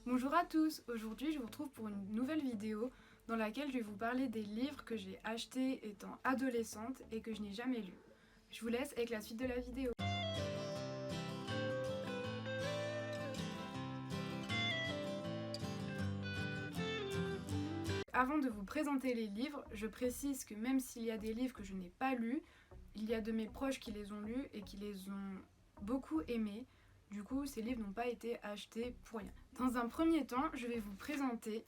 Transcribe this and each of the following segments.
Bonjour à tous, aujourd'hui je vous retrouve pour une nouvelle vidéo dans laquelle je vais vous parler des livres que j'ai achetés étant adolescente et que je n'ai jamais lus. Je vous laisse avec la suite de la vidéo. Avant de vous présenter les livres, je précise que même s'il y a des livres que je n'ai pas lus, il y a de mes proches qui les ont lus et qui les ont beaucoup aimés. Du coup, ces livres n'ont pas été achetés pour rien. Dans un premier temps, je vais vous présenter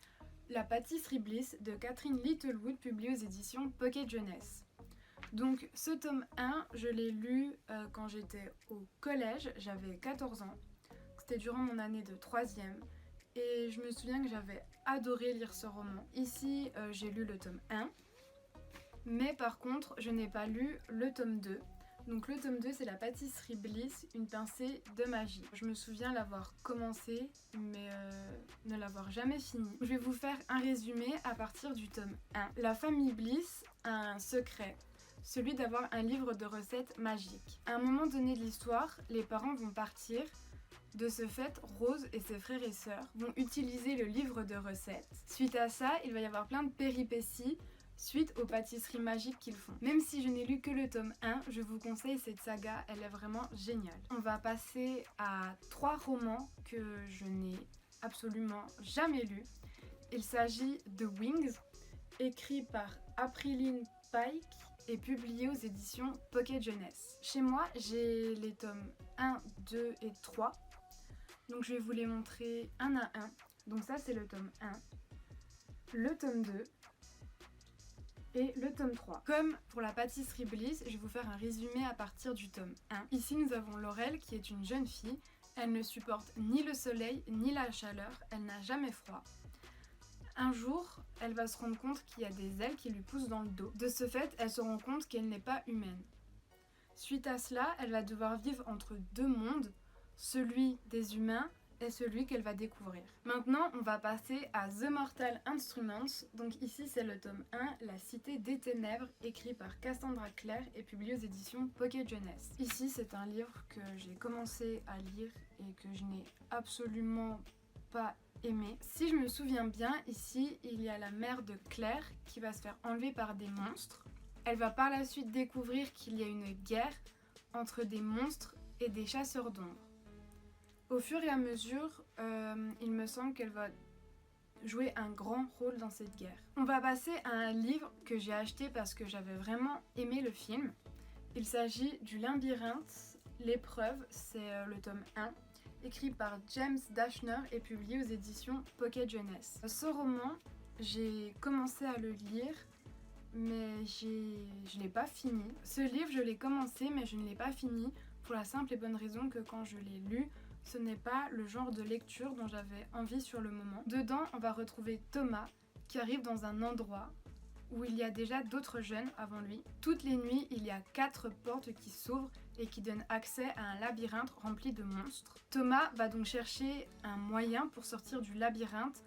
La pâtisserie Bliss de Catherine Littlewood, publiée aux éditions Pocket Jeunesse. Donc ce tome 1, je l'ai lu quand j'étais au collège, j'avais 14 ans. C'était durant mon année de 3e. Et je me souviens que j'avais adoré lire ce roman. Ici, j'ai lu le tome 1. Mais par contre, je n'ai pas lu le tome 2. Donc le tome 2, c'est La pâtisserie Bliss, une pincée de magie. Je me souviens l'avoir commencé, mais ne l'avoir jamais fini. Je vais vous faire un résumé à partir du tome 1. La famille Bliss a un secret, celui d'avoir un livre de recettes magiques. À un moment donné de l'histoire, les parents vont partir. De ce fait, Rose et ses frères et sœurs vont utiliser le livre de recettes. Suite à ça, il va y avoir plein de péripéties suite aux pâtisseries magiques qu'ils font. Même si je n'ai lu que le tome 1, je vous conseille cette saga, elle est vraiment géniale. On va passer à 3 romans que je n'ai absolument jamais lus. Il s'agit de Wings, écrit par Apriline Pike et publié aux éditions Pocket Jeunesse. Chez moi, j'ai les tomes 1, 2 et 3. Donc je vais vous les montrer un à un. Donc ça c'est le tome 1, le tome 2 et le tome 3. Comme pour la pâtisserie Bliss, je vais vous faire un résumé à partir du tome 1. Ici nous avons Laurel qui est une jeune fille. Elle ne supporte ni le soleil ni la chaleur, elle n'a jamais froid. Un jour, elle va se rendre compte qu'il y a des ailes qui lui poussent dans le dos. De ce fait, elle se rend compte qu'elle n'est pas humaine. Suite à cela, elle va devoir vivre entre deux mondes, celui des humains et celui qu'elle va découvrir. Maintenant, on va passer à The Mortal Instruments. Donc ici, c'est le tome 1, La Cité des Ténèbres, écrit par Cassandra Clare et publié aux éditions Pocket Jeunesse. Ici, c'est un livre que j'ai commencé à lire et que je n'ai absolument pas aimé. Si je me souviens bien, ici, il y a la mère de Claire qui va se faire enlever par des monstres. Elle va par la suite découvrir qu'il y a une guerre entre des monstres et des chasseurs d'ombre. Au fur et à mesure, il me semble qu'elle va jouer un grand rôle dans cette guerre. On va passer à un livre que j'ai acheté parce que j'avais vraiment aimé le film. Il s'agit du Labyrinthe, l'épreuve, c'est le tome 1, écrit par James Dashner et publié aux éditions Pocket Jeunesse. Ce roman, j'ai commencé à le lire, mais je l'ai pas fini. Ce livre, je l'ai commencé, mais je ne l'ai pas fini pour la simple et bonne raison que quand je l'ai lu, ce n'est pas le genre de lecture dont j'avais envie sur le moment. Dedans, on va retrouver Thomas qui arrive dans un endroit où il y a déjà d'autres jeunes avant lui. Toutes les nuits, il y a 4 portes qui s'ouvrent et qui donnent accès à un labyrinthe rempli de monstres. Thomas va donc chercher un moyen pour sortir du labyrinthe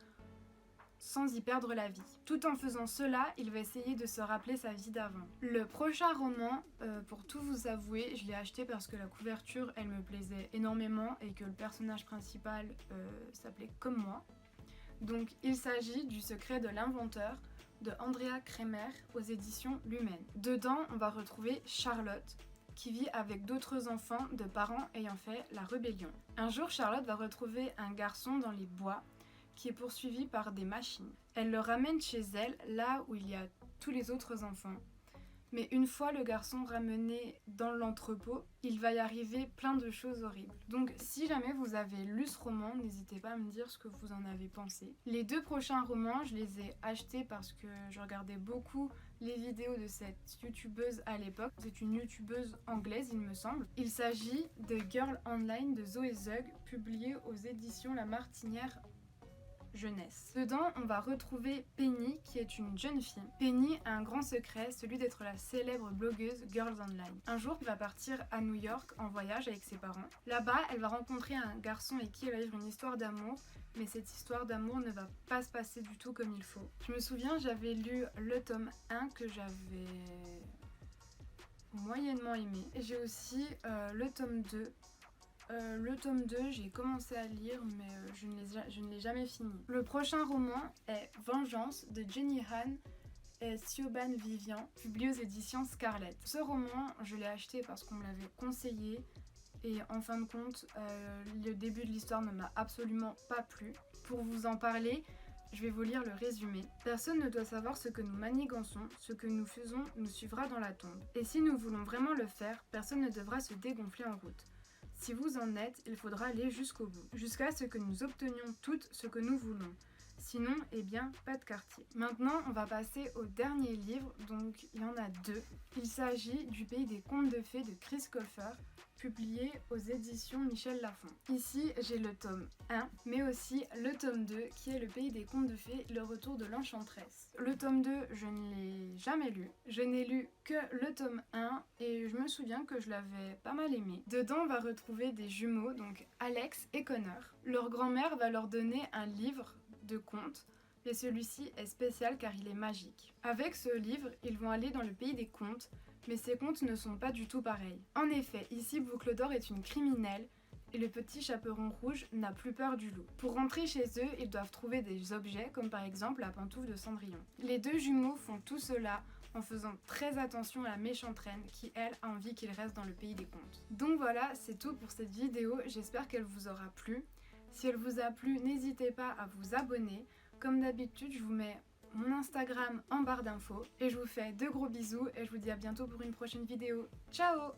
sans y perdre la vie. Tout en faisant cela, il va essayer de se rappeler sa vie d'avant. Le prochain roman, pour tout vous avouer, je l'ai acheté parce que la couverture, elle me plaisait énormément et que le personnage principal s'appelait comme moi. Donc il s'agit du Secret de l'inventeur de Andrea Kremer aux éditions Lumen. Dedans, on va retrouver Charlotte, qui vit avec d'autres enfants de parents ayant fait la rébellion. Un jour, Charlotte va retrouver un garçon dans les bois qui est poursuivi par des machines. Elle le ramène chez elle, là où il y a tous les autres enfants. Mais une fois le garçon ramené dans l'entrepôt, il va y arriver plein de choses horribles. Donc si jamais vous avez lu ce roman, n'hésitez pas à me dire ce que vous en avez pensé. Les 2 prochains romans, je les ai achetés parce que je regardais beaucoup les vidéos de cette youtubeuse à l'époque. C'est une youtubeuse anglaise, il me semble. Il s'agit de Girl Online de Zoé Zug, publié aux éditions La Martinière Jeunesse. Dedans, on va retrouver Penny, qui est une jeune fille. Penny a un grand secret, celui d'être la célèbre blogueuse Girls Online. Un jour, elle va partir à New York en voyage avec ses parents. Là-bas, elle va rencontrer un garçon avec qui elle va vivre une histoire d'amour, mais cette histoire d'amour ne va pas se passer du tout comme il faut. Je me souviens, j'avais lu le tome 1 que j'avais moyennement aimé. Et j'ai aussi le tome 2 Le tome 2, j'ai commencé à lire, mais je ne l'ai jamais fini. Le prochain roman est Vengeance de Jenny Han et Siobhan Vivian, publié aux éditions Scarlett. Ce roman, je l'ai acheté parce qu'on me l'avait conseillé, et en fin de compte, le début de l'histoire ne m'a absolument pas plu. Pour vous en parler, je vais vous lire le résumé. Personne ne doit savoir ce que nous manigançons, ce que nous faisons nous suivra dans la tombe. Et si nous voulons vraiment le faire, personne ne devra se dégonfler en route. Si vous en êtes, il faudra aller jusqu'au bout, jusqu'à ce que nous obtenions tout ce que nous voulons. Sinon, eh bien, pas de quartier. Maintenant, on va passer au dernier livre, donc il y en a 2. Il s'agit du Pays des Contes de Fées de Chris Colfer, publié aux éditions Michel Lafon. Ici, j'ai le tome 1, mais aussi le tome 2, qui est le Pays des Contes de Fées, le retour de l'Enchanteresse. Le tome 2, je ne l'ai jamais lu. Je n'ai lu que le tome 1, et je me souviens que je l'avais pas mal aimé. Dedans, on va retrouver des jumeaux, donc Alex et Connor. Leur grand-mère va leur donner un livre de contes, et celui-ci est spécial car il est magique. Avec ce livre, ils vont aller dans le pays des contes, mais ces contes ne sont pas du tout pareils. En effet, ici Boucle d'Or est une criminelle, et le petit chaperon rouge n'a plus peur du loup. Pour rentrer chez eux, ils doivent trouver des objets, comme par exemple la pantoufle de Cendrillon. Les 2 jumeaux font tout cela en faisant très attention à la méchante reine qui, elle, a envie qu'ils restent dans le pays des contes. Donc voilà, c'est tout pour cette vidéo, j'espère qu'elle vous aura plu. Si elle vous a plu, n'hésitez pas à vous abonner. Comme d'habitude, je vous mets mon Instagram en barre d'infos. Et je vous fais de gros bisous et je vous dis à bientôt pour une prochaine vidéo. Ciao!